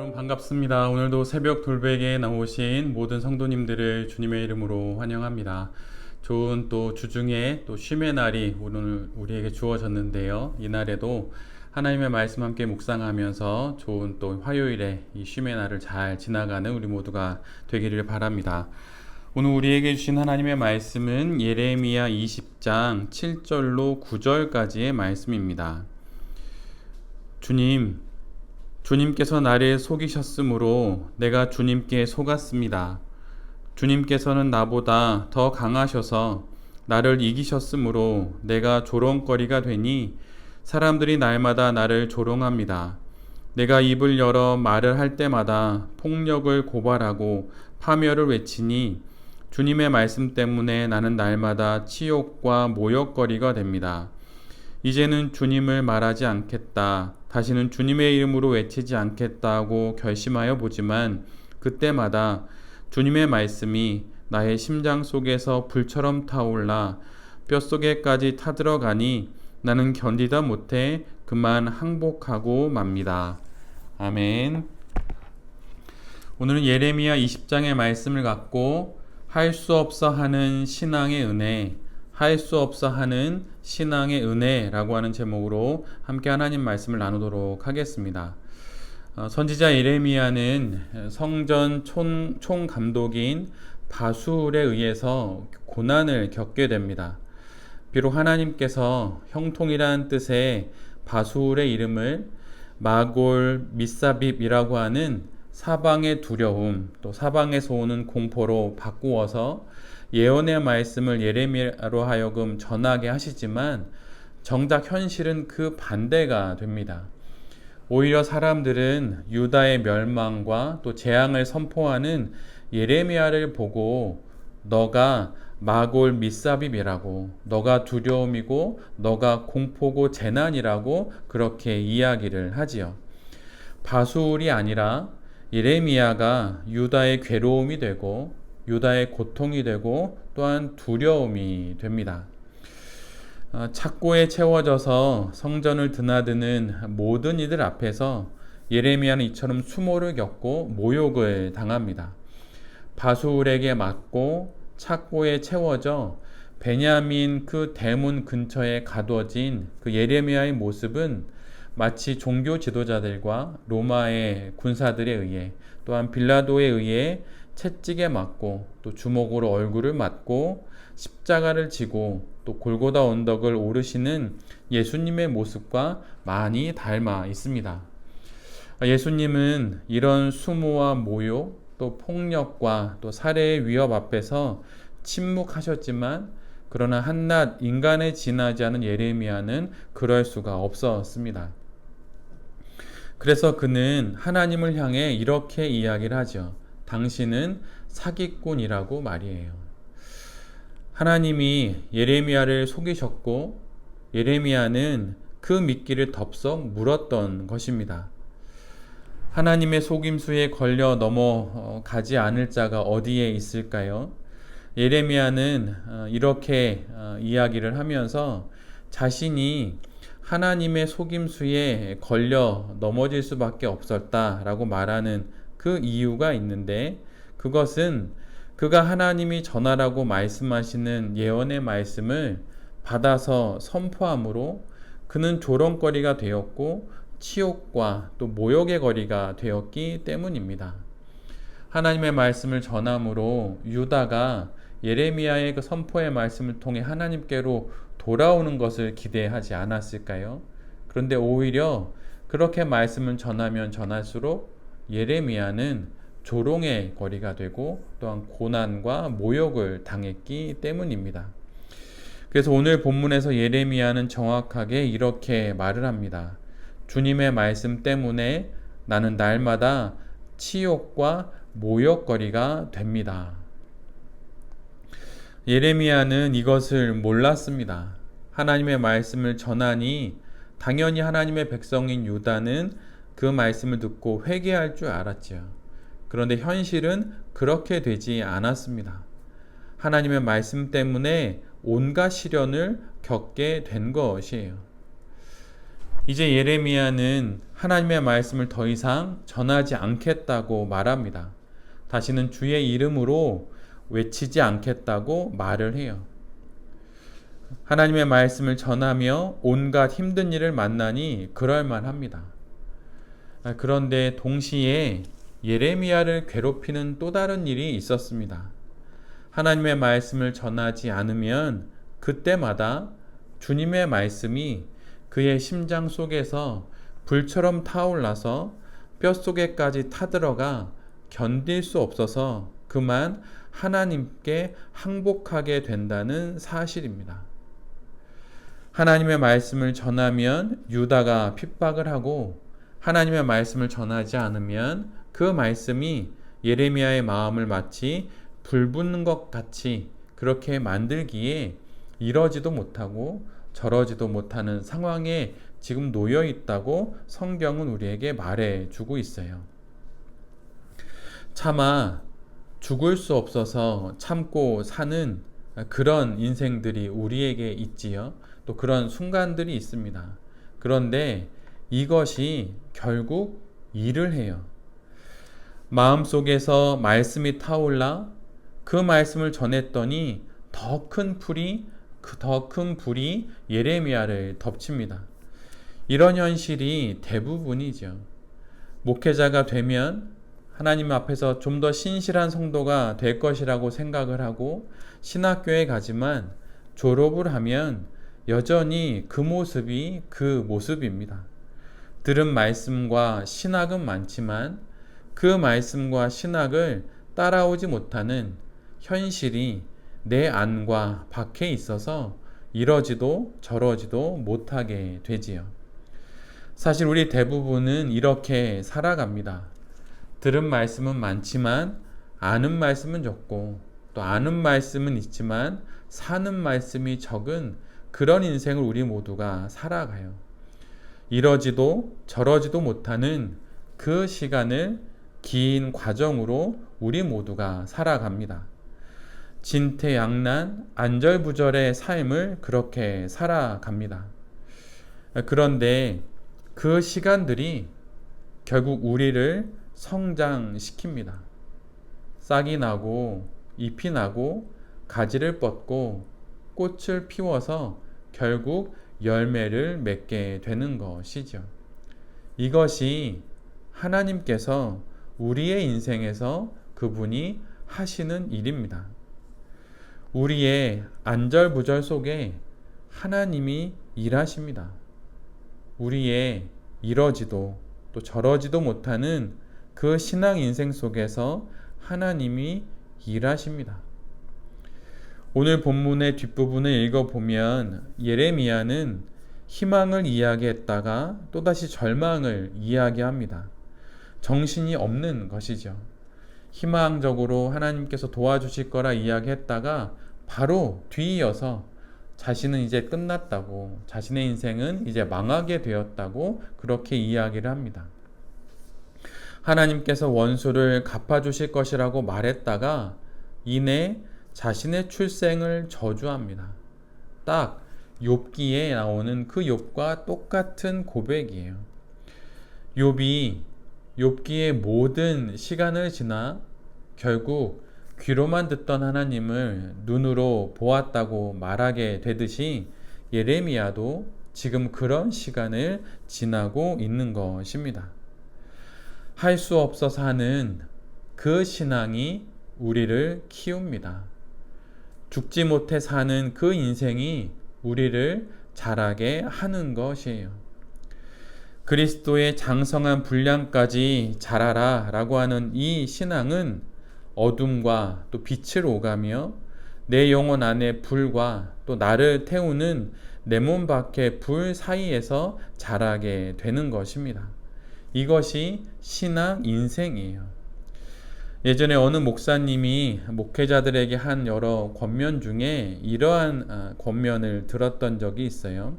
여러분 반갑습니다. 오늘도 새벽 돌베개에 나오신 모든 성도님들을 주님의 이름으로 환영합니다. 좋은 또 주중에 또 쉼의 날이 오늘 우리에게 주어졌는데요. 이 날에도 하나님의 말씀 함께 묵상하면서 좋은 또 화요일에 이 쉼의 날을 잘 지나가는 우리 모두가 되기를 바랍니다. 오늘 우리에게 주신 하나님의 말씀은 예레미야 20장 7절로 9절까지의 말씀입니다. 주님께서 나를 속이셨으므로 내가 주님께 속았습니다. 주님께서는 나보다 더 강하셔서 나를 이기셨으므로 내가 조롱거리가 되니 사람들이 날마다 나를 조롱합니다. 내가 입을 열어 말을 할 때마다 폭력을 고발하고 파멸을 외치니 주님의 말씀 때문에 나는 날마다 치욕과 모욕거리가 됩니다. 이제는 주님을 말하지 않겠다. 다시는 주님의 이름으로 외치지 않겠다고 결심하여 보지만 그때마다 주님의 말씀이 나의 심장 속에서 불처럼 타올라 뼛속에까지 타들어가니 나는 견디다 못해 그만 항복하고 맙니다. 아멘. 오늘은 예레미야 20장의 말씀을 갖고 할 수 없어 하는 신앙의 은혜, 할 수 없어 하는 신앙의 은혜라고 하는 제목으로 함께 하나님 말씀을 나누도록 하겠습니다. 선지자 예레미야는 성전 총감독인 바술에 의해서 고난을 겪게 됩니다. 비록 하나님께서 형통이라는 뜻의 바술의 이름을 마골 미사빕이라고 하는 사방의 두려움, 또 사방에서 오는 공포로 바꾸어서 예언의 말씀을 예레미야로 하여금 전하게 하시지만 정작 현실은 그 반대가 됩니다. 오히려 사람들은 유다의 멸망과 또 재앙을 선포하는 예레미야를 보고 너가 마골 미사빕이라고, 너가 두려움이고 너가 공포고 재난이라고 그렇게 이야기를 하지요. 바술이 아니라 예레미야가 유다의 괴로움이 되고 유다의 고통이 되고 또한 두려움이 됩니다. 착고에 채워져서 성전을 드나드는 모든 이들 앞에서 예레미야는 이처럼 수모를 겪고 모욕을 당합니다. 바술에게 맞고 착고에 채워져 베냐민 그 대문 근처에 가둬진 그 예레미야의 모습은 마치 종교 지도자들과 로마의 군사들에 의해 또한 빌라도에 의해 채찍에 맞고 또 주먹으로 얼굴을 맞고 십자가를 지고 또 골고다 언덕을 오르시는 예수님의 모습과 많이 닮아 있습니다. 예수님은 이런 수모와 모욕 또 폭력과 또 살해의 위협 앞에서 침묵하셨지만 그러나 한낱 인간에 지나지 않은 예레미야는 그럴 수가 없었습니다. 그래서 그는 하나님을 향해 이렇게 이야기를 하죠. 당신은 사기꾼이라고 말이에요. 하나님이 예레미야를 속이셨고 예레미야는 그 미끼를 덥석 물었던 것입니다. 하나님의 속임수에 걸려 넘어가지 않을 자가 어디에 있을까요? 예레미야는 이렇게 이야기를 하면서 자신이 하나님의 속임수에 걸려 넘어질 수밖에 없었다라고 말하는 그 이유가 있는데 그것은 그가 하나님이 전하라고 말씀하시는 예언의 말씀을 받아서 선포함으로 그는 조롱거리가 되었고 치욕과 또 모욕의 거리가 되었기 때문입니다. 하나님의 말씀을 전함으로 유다가 예레미야의 그 선포의 말씀을 통해 하나님께로 돌아오는 것을 기대하지 않았을까요? 그런데 오히려 그렇게 말씀을 전하면 전할수록 예레미야는 조롱의 거리가 되고 또한 고난과 모욕을 당했기 때문입니다. 그래서 오늘 본문에서 예레미야는 정확하게 이렇게 말을 합니다. 주님의 말씀 때문에 나는 날마다 치욕과 모욕거리가 됩니다. 예레미야는 이것을 몰랐습니다. 하나님의 말씀을 전하니 당연히 하나님의 백성인 유다는 그 말씀을 듣고 회개할 줄 알았지요. 그런데 현실은 그렇게 되지 않았습니다. 하나님의 말씀 때문에 온갖 시련을 겪게 된 것이에요. 이제 예레미야는 하나님의 말씀을 더 이상 전하지 않겠다고 말합니다. 다시는 주의 이름으로 외치지 않겠다고 말을 해요. 하나님의 말씀을 전하며 온갖 힘든 일을 만나니 그럴만합니다. 그런데 동시에 예레미야를 괴롭히는 또 다른 일이 있었습니다. 하나님의 말씀을 전하지 않으면 그때마다 주님의 말씀이 그의 심장 속에서 불처럼 타올라서 뼛속에까지 타들어가 견딜 수 없어서 그만 하나님께 항복하게 된다는 사실입니다. 하나님의 말씀을 전하면 유다가 핍박을 하고 하나님의 말씀을 전하지 않으면 그 말씀이 예레미야의 마음을 마치 불붙는 것 같이 그렇게 만들기에 이러지도 못하고 저러지도 못하는 상황에 지금 놓여 있다고 성경은 우리에게 말해주고 있어요. 차마 죽을 수 없어서 참고 사는 그런 인생들이 우리에게 있지요. 또 그런 순간들이 있습니다. 그런데 이것이 결국 일을 해요. 마음속에서 말씀이 타올라 그 말씀을 전했더니 더 큰 불이 예레미야를 덮칩니다. 이런 현실이 대부분이죠. 목회자가 되면 하나님 앞에서 좀 더 신실한 성도가 될 것이라고 생각을 하고 신학교에 가지만 졸업을 하면 여전히 그 모습이 그 모습입니다. 들은 말씀과 신학은 많지만 그 말씀과 신학을 따라오지 못하는 현실이 내 안과 밖에 있어서 이러지도 저러지도 못하게 되지요. 사실 우리 대부분은 이렇게 살아갑니다. 들은 말씀은 많지만 아는 말씀은 적고 또 아는 말씀은 있지만 사는 말씀이 적은 그런 인생을 우리 모두가 살아가요. 이러지도 저러지도 못하는 그 시간을 긴 과정으로 우리 모두가 살아갑니다. 진퇴양난, 안절부절의 삶을 그렇게 살아갑니다. 그런데 그 시간들이 결국 우리를 성장시킵니다. 싹이 나고 잎이 나고 가지를 뻗고 꽃을 피워서 결국 열매를 맺게 되는 것이죠. 이것이 하나님께서 우리의 인생에서 그분이 하시는 일입니다. 우리의 안절부절 속에 하나님이 일하십니다. 우리의 이러지도 또 저러지도 못하는 그 신앙 인생 속에서 하나님이 일하십니다. 오늘 본문의 뒷부분을 읽어보면 예레미야는 희망을 이야기했다가 또다시 절망을 이야기합니다. 정신이 없는 것이죠. 희망적으로 하나님께서 도와주실 거라 이야기했다가 바로 뒤이어서 자신은 이제 끝났다고, 자신의 인생은 이제 망하게 되었다고 그렇게 이야기를 합니다. 하나님께서 원수를 갚아주실 것이라고 말했다가 이내 자신의 출생을 저주합니다. 딱 욥기에 나오는 그 욥과 똑같은 고백이에요. 욥기의 모든 시간을 지나 결국 귀로만 듣던 하나님을 눈으로 보았다고 말하게 되듯이 예레미야도 지금 그런 시간을 지나고 있는 것입니다. 할 수 없어서 하는 그 신앙이 우리를 키웁니다. 죽지 못해 사는 그 인생이 우리를 자라게 하는 것이에요. 그리스도의 장성한 분량까지 자라라 라고 하는 이 신앙은 어둠과 또 빛을 오가며 내 영혼 안에 불과 또 나를 태우는 내 몸 밖의 불 사이에서 자라게 되는 것입니다. 이것이 신앙 인생이에요. 예전에 어느 목사님이 목회자들에게 한 여러 권면 중에 이러한 권면을 들었던 적이 있어요.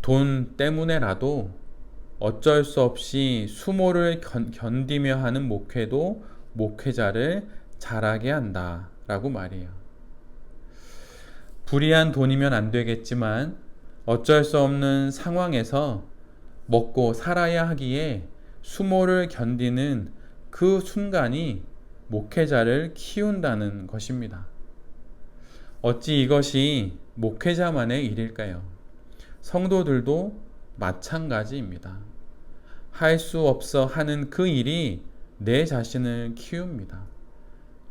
돈 때문에라도 어쩔 수 없이 수모를 견디며 하는 목회도 목회자를 잘하게 한다 라고 말해요. 불이한 돈이면 안 되겠지만 어쩔 수 없는 상황에서 먹고 살아야 하기에 수모를 견디는 그 순간이 목회자를 키운다는 것입니다. 어찌 이것이 목회자만의 일일까요? 성도들도 마찬가지입니다. 할 수 없어 하는 그 일이 내 자신을 키웁니다.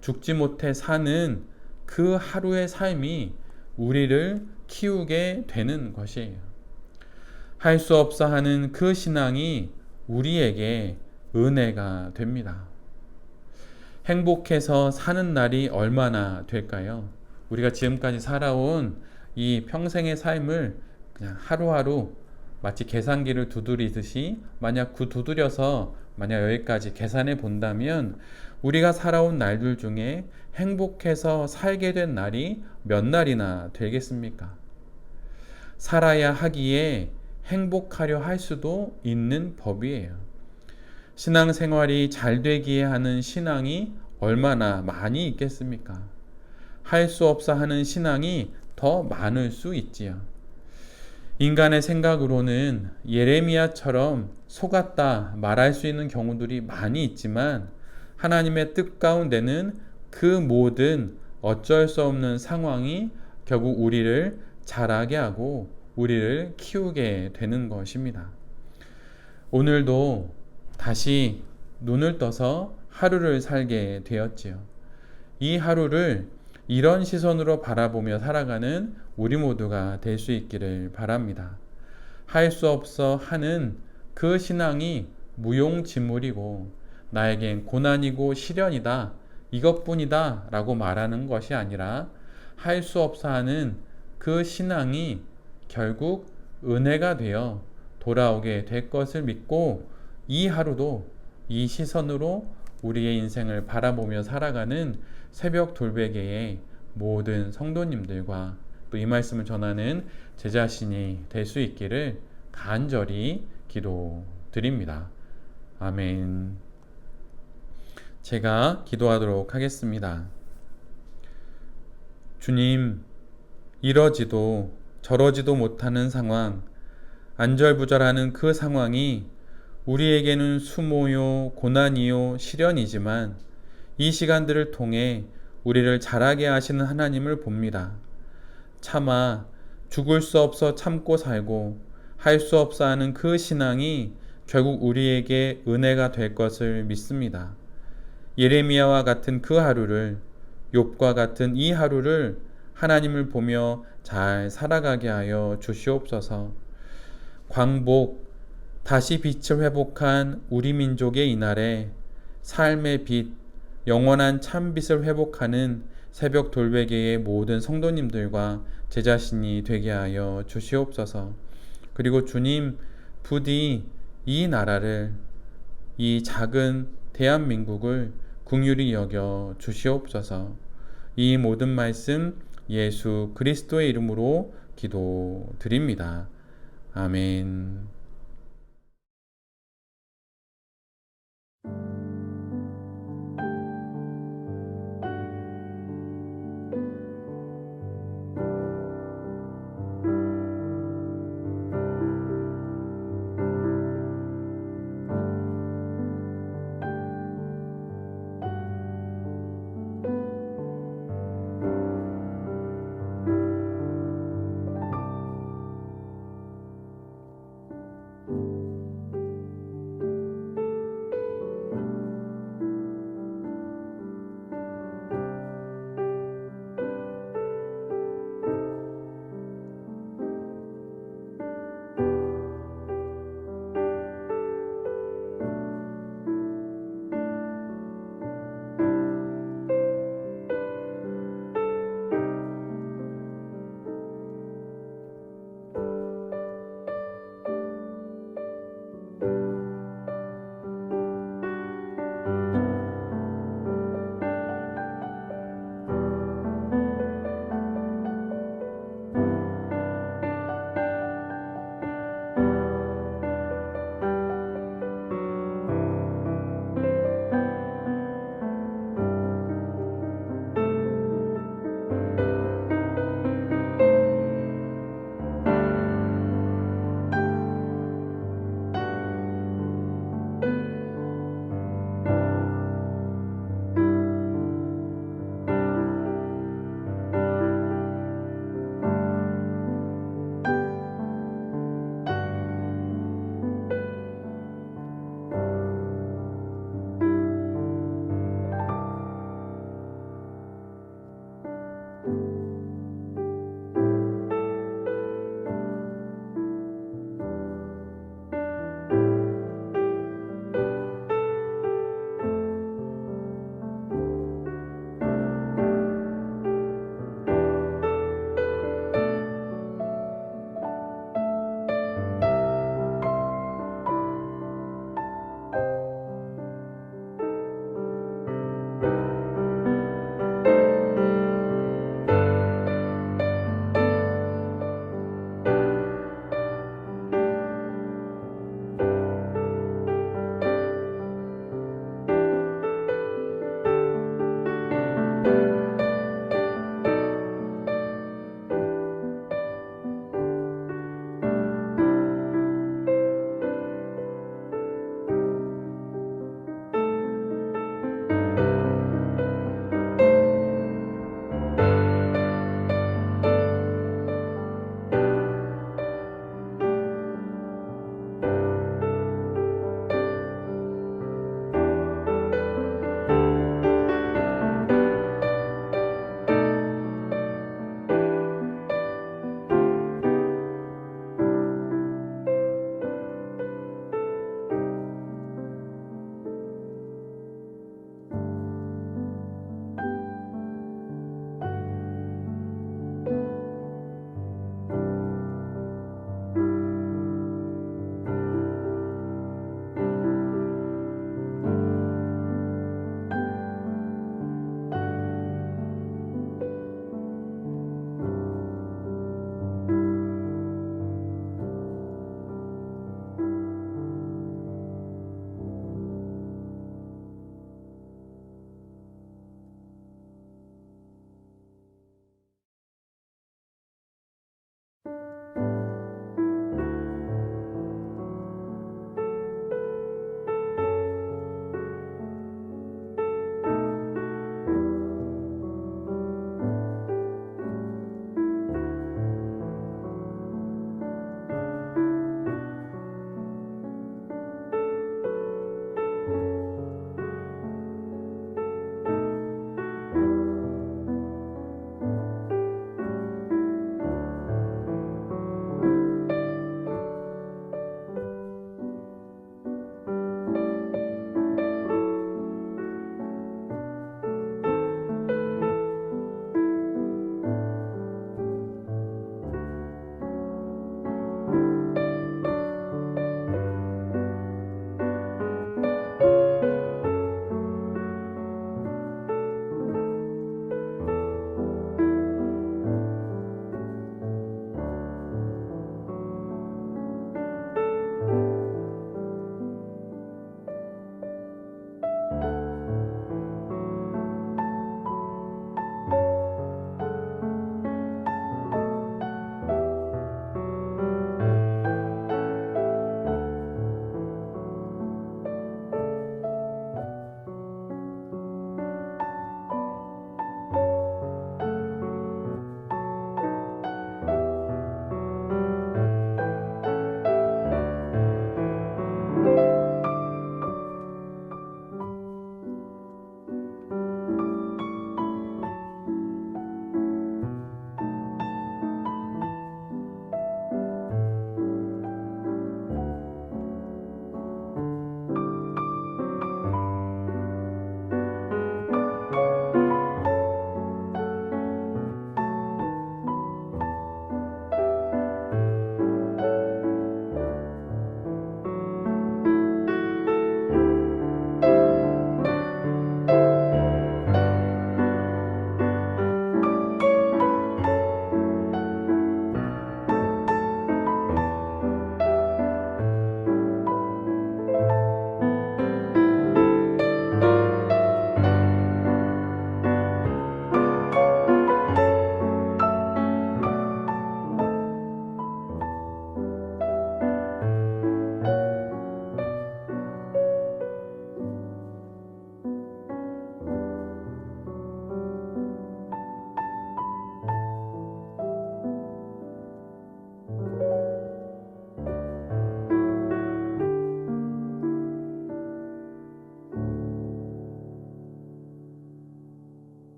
죽지 못해 사는 그 하루의 삶이 우리를 키우게 되는 것이에요. 할 수 없어 하는 그 신앙이 우리에게 은혜가 됩니다. 행복해서 사는 날이 얼마나 될까요? 우리가 지금까지 살아온 이 평생의 삶을 그냥 하루하루 마치 계산기를 두드리듯이 만약 두드려서 만약 여기까지 계산해 본다면 우리가 살아온 날들 중에 행복해서 살게 된 날이 몇 날이나 되겠습니까? 살아야 하기에 행복하려 할 수도 있는 법이에요. 신앙생활이 잘 되기에 하는 신앙이 얼마나 많이 있겠습니까? 할 수 없어 하는 신앙이 더 많을 수 있지요. 인간의 생각으로는 예레미야처럼 속았다 말할 수 있는 경우들이 많이 있지만 하나님의 뜻 가운데는 그 모든 어쩔 수 없는 상황이 결국 우리를 자라게 하고 우리를 키우게 되는 것입니다. 오늘도 다시 눈을 떠서 하루를 살게 되었지요. 이 하루를 이런 시선으로 바라보며 살아가는 우리 모두가 될 수 있기를 바랍니다. 할 수 없어 하는 그 신앙이 무용지물이고 나에겐 고난이고 시련이다 이것뿐이다 라고 말하는 것이 아니라 할 수 없어 하는 그 신앙이 결국 은혜가 되어 돌아오게 될 것을 믿고 이 하루도 이 시선으로 우리의 인생을 바라보며 살아가는 새벽 돌베개의 모든 성도님들과 또 이 말씀을 전하는 제 자신이 될 수 있기를 간절히 기도드립니다. 아멘. 제가 기도하도록 하겠습니다. 주님, 이러지도 저러지도 못하는 상황, 안절부절하는 그 상황이 우리에게는 수모요, 고난이요, 시련이지만 이 시간들을 통해 우리를 자라게 하시는 하나님을 봅니다. 차마 죽을 수 없어 참고 살고 할 수 없어 하는 그 신앙이 결국 우리에게 은혜가 될 것을 믿습니다. 예레미야와 같은 그 하루를, 욥과 같은 이 하루를 하나님을 보며 잘 살아가게 하여 주시옵소서. 광복, 다시 빛을 회복한 우리 민족의 이날에 삶의 빛, 영원한 참빛을 회복하는 새벽 돌베개의 모든 성도님들과 제 자신이 되게 하여 주시옵소서. 그리고 주님, 부디 이 나라를, 이 작은 대한민국을 긍휼히 여겨 주시옵소서. 이 모든 말씀 예수 그리스도의 이름으로 기도드립니다. 아멘.